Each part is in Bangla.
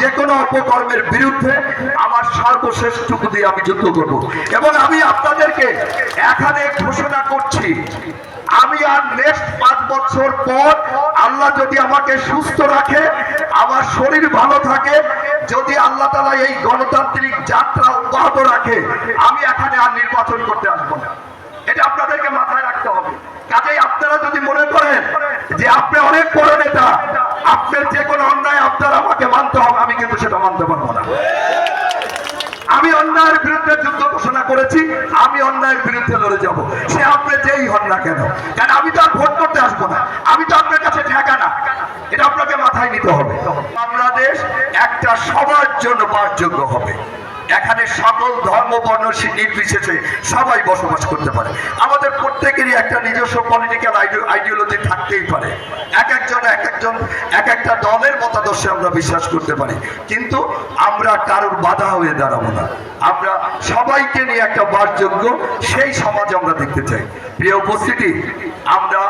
যে কোনো অপকর্মের বিরুদ্ধে আমার সর্বশ্রেষ্ঠটুকু দিয়ে আমি যুদ্ধ করব। এবং আমি আপনাদেরকে এখানে ঘোষণা করছি, আমি আর নেক্সট 5 বছর পর আল্লাহ যদি আমাকে সুস্থ রাখে, আমার শরীর ভালো থাকে, যদি আল্লাহ তাআলা এই গণতান্ত্রিক যাত্রা অব্যাহত রাখে, আমি এখানে আর নির্বাচন করতে আসবো না। এটা আপনাদেরকে মাথায় রাখতে হবে। কাজেই আপনারা যদি মনে করেন যে আপনি অনেক বড় নেতা, আপনার যে কোনো অন্যায় আপনার আমাকে মানতে হবে, আমি কিন্তু সেটা মানতে পারবো না। আমি অন্যায়ের বিরুদ্ধে যুদ্ধ ঘোষণা করেছি, আমি অন্যায়ের বিরুদ্ধে লড়ে যাব, সে আপনি যেই হন না কেন। কারণ আমি তো আর ভোট করতে আসবো না, আমি তো আপনার কাছে ঠেকা না। এটা আপনাকে মাথায় নিতে হবে। বাংলাদেশ একটা সবার জন্য বাসযোগ্য হবে। এখানে সকল ধর্ম বর্ণ নির্বিশেষে সবাই বসবাস করতে পারে। আমাদের প্রত্যেকেরই একটা নিজস্ব পলিটিক্যাল আইডিওলজি থাকতেই পারে। এক একটা দলের মতাদর্শে আমরা বিশ্বাস করতে পারি, কিন্তু আমরা কারোর বাধা হয়ে দাঁড়াবো না। আমরা সবাইকে নিয়ে একটা বাসযোগ্য সেই সমাজ আমরা দেখতে চাই। প্রিয় উপস্থিতি, আমরা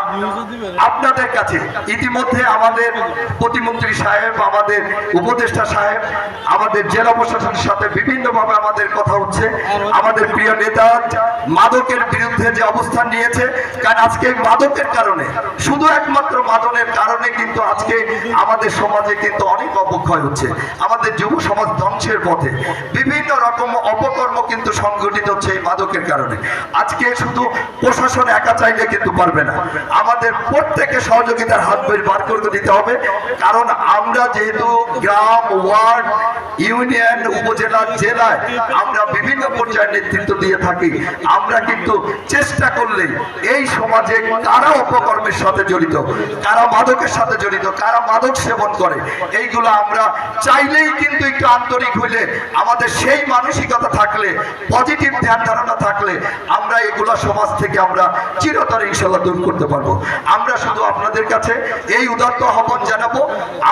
আপনাদের কাছে ইতিমধ্যে আমাদের প্রতিমন্ত্রী সাহেব, আমাদের উপদেষ্টা সাহেব, আমাদের জেলা প্রশাসনের সাথে বিভিন্নভাবে আমাদের কথা হচ্ছে। আমাদের প্রিয় নেতা মাদকের বিরুদ্ধে যে অবস্থান নিয়েছে, কারণ আজকে মাদকের কারণে, শুধু একমাত্র মাদকের কারণে কিন্তু আজকে আমাদের সমাজে কিন্তু অনেক অবক্ষয় হচ্ছে। আমাদের যুব সমাজ ধ্বংসের পথে, বিভিন্ন রকম অপকর্ম কিন্তু সংঘটিত হচ্ছে এই মাদকের কারণে। আজকে শুধু প্রশাসন একা চাইলে কিন্তু পারবে না, আমাদের প্রত্যেকে সহযোগিতার হাত বার করে দিতে হবে। কারণ আমরা যেহেতু গ্রাম, ওয়ার্ড, ইউনিয়ন, উপজেলা, জেলায় আমরা বিভিন্ন পর্যায়ে নেতৃত্ব দিয়ে থাকি, আমরা কিন্তু চেষ্টা করলে এই সমাজে কারা অপকর্মের সাথে জড়িত, কারা মাদকের সাথে জড়িত, কারা মাদক সেবন করে, এইগুলো আমরা চাইলেই কিন্তু একটু আন্তরিক হইলে, আমাদের সেই মানসিকতা থাকলে, পজিটিভ ধ্যান ধারণা থাকলে আমরা এগুলা সমাজ থেকে আমরা চিরতরে ইনশাআল্লাহ দূর করতে পারবো। আমরা শুধু আপনাদের কাছে এই উদাত্ত আহ্বান জানাবো,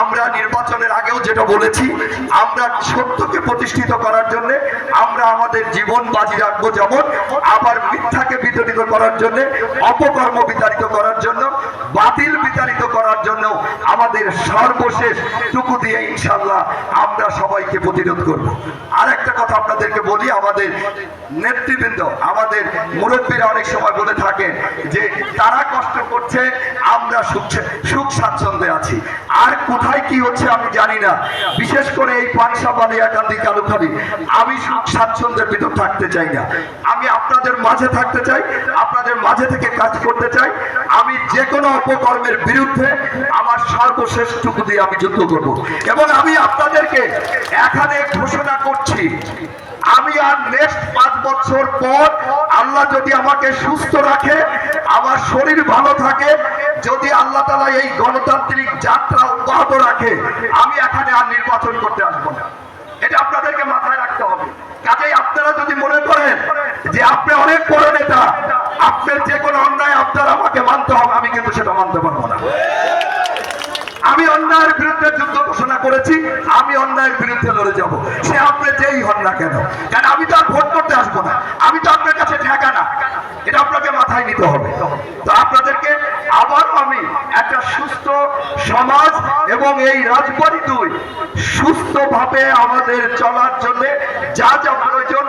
আমরা নির্বাচনের আগেও যেটা বলেছি, আমরা সত্যকে প্রতিষ্ঠিত করার জন্য আমরা আমাদের জীবন বাজি রাখবো, যেমন আবার মিথ্যাকে বিতাড়িত করার জন্য, অপকর্ম বিতাড়িত করার জন্য, বাতিল বিতাড়িত করার জন্য আমাদের সর্বশেষ টুকু দিয়ে ইনশাআল্লাহ আমরা সবাইকে প্রতিরোধ করব। আর একটা কথা আপনাদেরকে বলি, আমাদের নেতৃবৃন্দ, আমাদের মুরব্বীরা অনেক সময় বলে থাকেন যে তারা কষ্ট করছে, আমরা সুখ স্বাচ্ছন্দ্যে আছি। আর কোথায় কি হচ্ছে আমি জানি না, বিশেষ করে এই পানসা, বালিয়াকান্দি, কালুখালী, আমি সুখ স্বাচ্ছন্দ্যের ভিতর থাকতে চাই না। আমি আপনাদের মাঝে থাকতে চাই, আপনাদের মাঝে থেকে কাজ করতে চাই। আমি যে কোনো অপকর্মের বিরুদ্ধে আমার সর্বশ্রেষ্ঠটুকু দিয়ে আমি যুদ্ধ করব। এবং আমি আপনাদেরকে এখানে ঘোষণা করছি, আমি আর নেক্সট 5 বছর পর আল্লাহ যদি আমাকে সুস্থ রাখে, আমার শরীর ভালো থাকে, যদি আল্লাহ তাআলা এই গণতান্ত্রিক যাত্রা অব্যাহত রাখে, আমি এখানে আর নির্বাচন করতে আসবো না। এটা আপনাদেরকে মাথায় রাখতে হবে। কাজেই আপনারা যদি মনে করেন যে আপনি অনেক বড় নেতা, আপনার যে কোনো অন্যায় আপনার আমাকে মানতে হবে, আমি কিন্তু সেটা মানতে পারবো না। আমি অন্যায়ের বিরুদ্ধে যুদ্ধ ঘোষণা করেছি, আমি অন্যায়ের বিরুদ্ধে লড়ে যাব, সে আপনি যেই হন না কেন। কারণ আমি তো আর ভোট করতে আসবো না, আমি তো আপনার কাছে ঠেকা না। এটা আপনাকে মাথায় নিতে হবে। তো আপনাদেরকে আবারও আমি একটা সুস্থ সমাজ এবং এই রাজবাড়ী 2 সুস্থভাবে আমাদের চলার জন্য যা যা প্রয়োজন